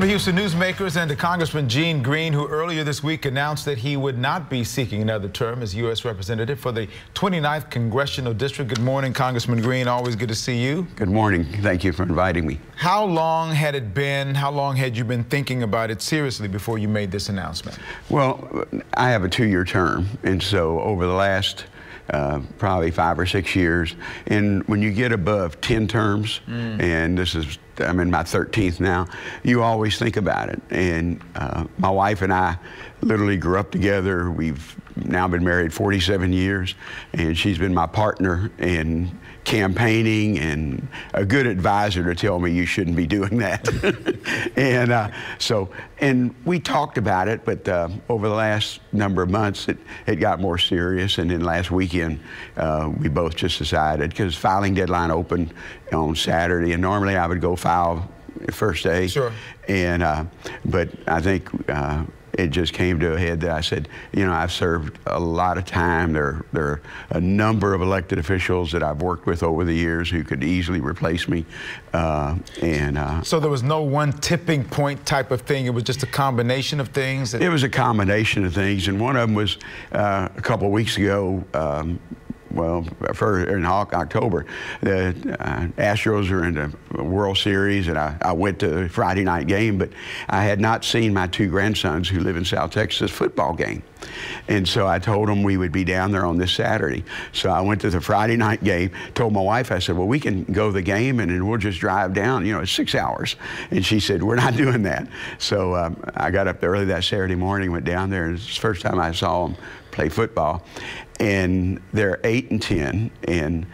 to Houston Newsmakers and to Congressman Gene Green, who earlier this week announced that he would not be seeking another term as U.S. Representative for the 29th Congressional District. Good morning, Congressman Green. Always good to see you. Good morning. Thank you for inviting me. How long had it been, how long had you been thinking about it seriously before you made this announcement? Well, I have a 2-year term, and so over the last probably 5 or 6 years, and when you get above 10 terms, and I'm in my 13th now, you always think about it. And my wife and I literally grew up together. We've now been married 47 years, and she's been my partner in campaigning and a good advisor to tell me you shouldn't be doing that. and we talked about it, but over the last number of months it got more serious, and then last weekend we both just decided, because filing deadline opened on Saturday, and normally I would go file first day. Sure. And but I think it just came to a head that I said, you know, I've served a lot of time. There are a number of elected officials that I've worked with over the years who could easily replace me. So there was no one tipping point type of thing. It was just a combination of things? It was a combination of things, and one of them was a couple of weeks ago. Well, in October, the Astros are in the World Series, and I went to the Friday night game, but I had not seen my 2 grandsons who live in South Texas football game. And so I told them we would be down there on this Saturday. So I went to the Friday night game, told my wife, I said, well, we can go to the game and then we'll just drive down, you know, it's 6 hours. And she said, we're not doing that. So I got up early that Saturday morning, went down there, and it's the first time I saw them play football. And they're 8 and 10, and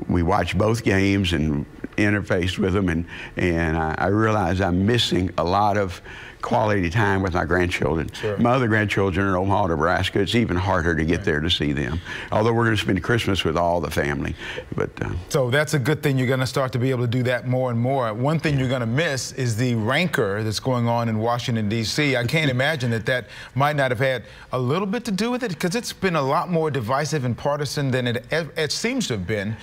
we watched both games and interfaced with them, and I realized I'm missing a lot of quality time with my grandchildren. Sure. My other grandchildren are in Omaha, Nebraska. It's even harder to get there to see them, although we're going to spend Christmas with all the family. But so that's a good thing. You're going to start to be able to do that more and more. One thing you're going to miss is the rancor that's going on in Washington, D.C. I can't imagine that might not have had a little bit to do with it, because it's been a lot more divisive and partisan than it seems to have been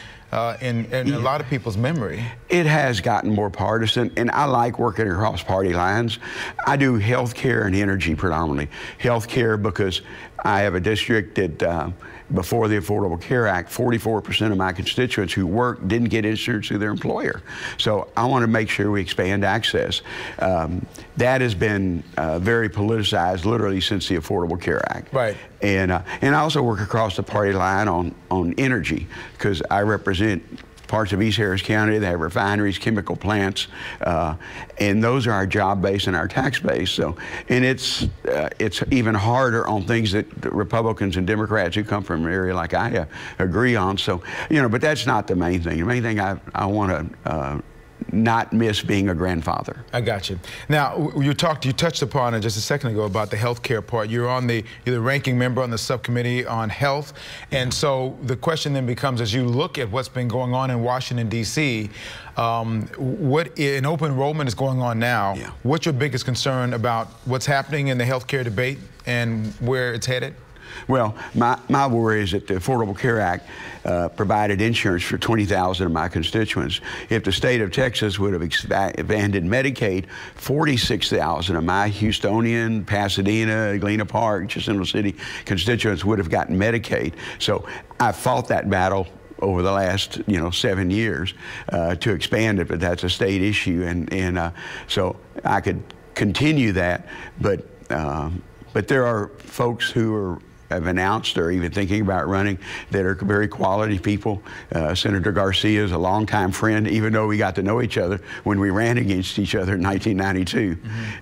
in a lot of people's memory. It has gotten more partisan, and I like working across party lines. I do health care and energy predominantly. Health care because I have a district that before the Affordable Care Act, 44% of my constituents who work didn't get insurance through their employer. So I want to make sure we expand access. That has been very politicized literally since the Affordable Care Act. Right. And I also work across the party line on energy, because I represent parts of East Harris County that have refineries, chemical plants, and those are our job base and our tax base. So, and it's even harder on things that the Republicans and Democrats who come from an area like I agree on. So, you know, but that's not the main thing. The main thing I want to not miss being a grandfather. I got you. Now, you touched upon it just a second ago about the health care part. You're the ranking member on the subcommittee on health, and so the question then becomes, as you look at what's been going on in Washington, D.C., what an open enrollment is going on now. Yeah. What's your biggest concern about what's happening in the health care debate and where it's headed? Well, my worry is that the Affordable Care Act provided insurance for 20,000 of my constituents. If the state of Texas would have expanded Medicaid, 46,000 of my Houstonian, Pasadena, Galena Park, Jacinto City constituents would have gotten Medicaid. So I fought that battle over the last 7 years to expand it, but that's a state issue, and so I could continue that, but there are folks who have announced or even thinking about running that are very quality people. Senator Garcia is a longtime friend, even though we got to know each other when we ran against each other in 1992.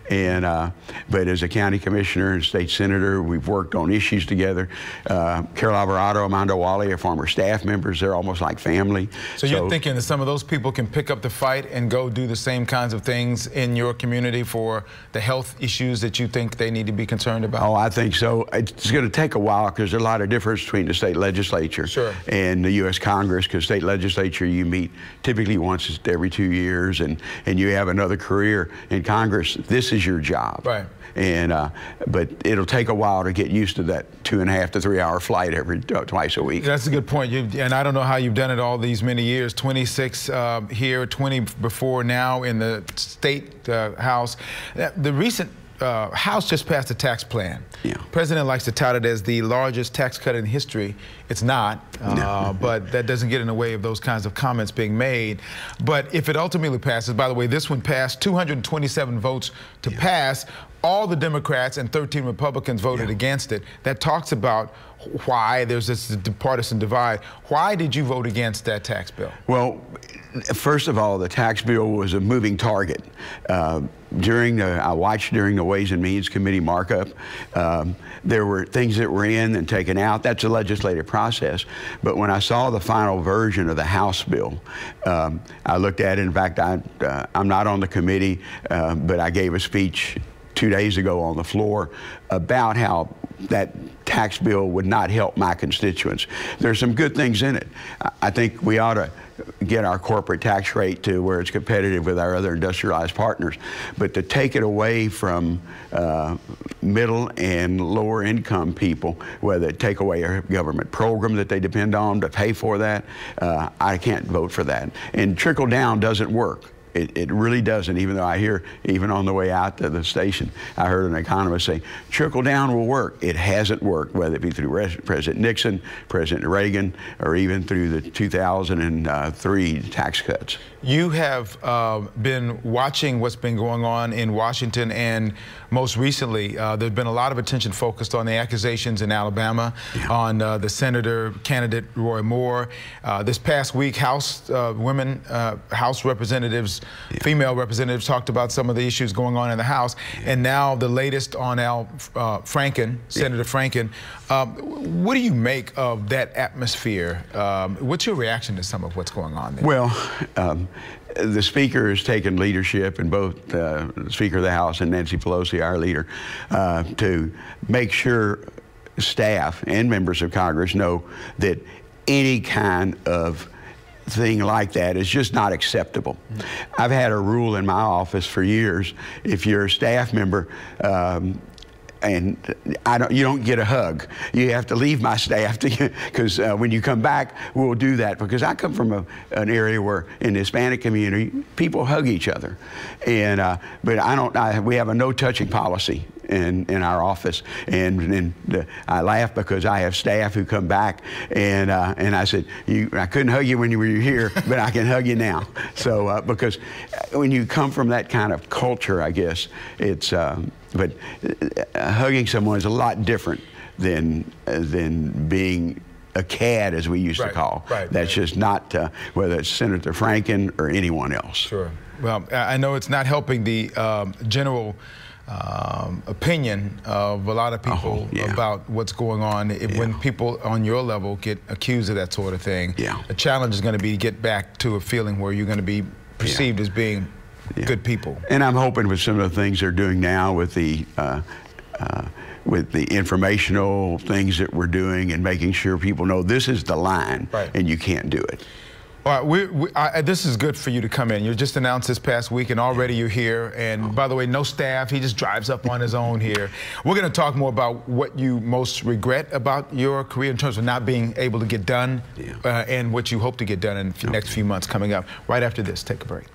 And but as a county commissioner and state senator, we've worked on issues together. Carol Alvarado, Amanda Wally are former staff members. They're almost like family. So you're thinking that some of those people can pick up the fight and go do the same kinds of things in your community for the health issues that you think they need to be concerned about? Oh, I think so. It's going to take a while because there's a lot of difference between the state legislature and the U.S. Congress, because state legislature you meet typically once every 2 years, and you have another career. In Congress, this is your job. Right. And but it'll take a while to get used to that 2.5 to 3 hour flight twice a week. That's a good point. And I don't know how you've done it all these many years. 26 here, 20 before now in the state house. The recent House just passed a tax plan. Yeah. President likes to tout it as the largest tax cut in history. It's not, but that doesn't get in the way of those kinds of comments being made. But if it ultimately passes, by the way, this one passed 227 votes to pass. All the Democrats and 13 Republicans voted against it. That talks about why there's this partisan divide. Why did you vote against that tax bill? Well, first of all, the tax bill was a moving target. I watched during the Ways and Means Committee markup, there were things that were in and taken out. That's a legislative process. But when I saw the final version of the House bill, I looked at it. In fact, I'm not on the committee, but I gave a speech 2 days ago on the floor about how that tax bill would not help my constituents. There's some good things in it. I think we ought to get our corporate tax rate to where it's competitive with our other industrialized partners. But to take it away from middle and lower income people, whether take away a government program that they depend on to pay for that, I can't vote for that. And trickle down doesn't work. It really doesn't, even though I hear, even on the way out to the station, I heard an economist say, trickle down will work. It hasn't worked, whether it be through President Nixon, President Reagan, or even through the 2003 tax cuts. You have been watching what's been going on in Washington, and most recently, there's been a lot of attention focused on the accusations in Alabama on the senator candidate Roy Moore. This past week, House representatives, female representatives, talked about some of the issues going on in the House, and now the latest on Senator Franken. What do you make of that atmosphere? What's your reaction to some of what's going on there? Well, the Speaker has taken leadership, and both the Speaker of the House and Nancy Pelosi, our leader, to make sure staff and members of Congress know that any kind of thing like that is just not acceptable. I've had a rule in my office for years: if you're a staff member, and you don't get a hug. You have to leave my staff because when you come back, we'll do that. Because I come from an area where, in the Hispanic community, people hug each other, and but we have a no touching policy in our office, and I laugh because I have staff who come back, and I said, I couldn't hug you when you were here, but I can hug you now. So because when you come from that kind of culture, I guess it's. But hugging someone is a lot different than being a cad, as we used to call. That's just not whether it's Senator Franken or anyone else. Sure. Well, I know it's not helping the general opinion of a lot of people about what's going on. When people on your level get accused of that sort of thing, the challenge is going to be to get back to a feeling where you're going to be perceived as being good people. And I'm hoping with some of the things they're doing now with the informational things that we're doing and making sure people know this is the line and you can't do it. All right, this is good for you to come in. You just announced this past week, and already you're here. And by the way, no staff. He just drives up on his own here. We're going to talk more about what you most regret about your career in terms of not being able to get done and what you hope to get done in the next few months coming up. Right after this, take a break.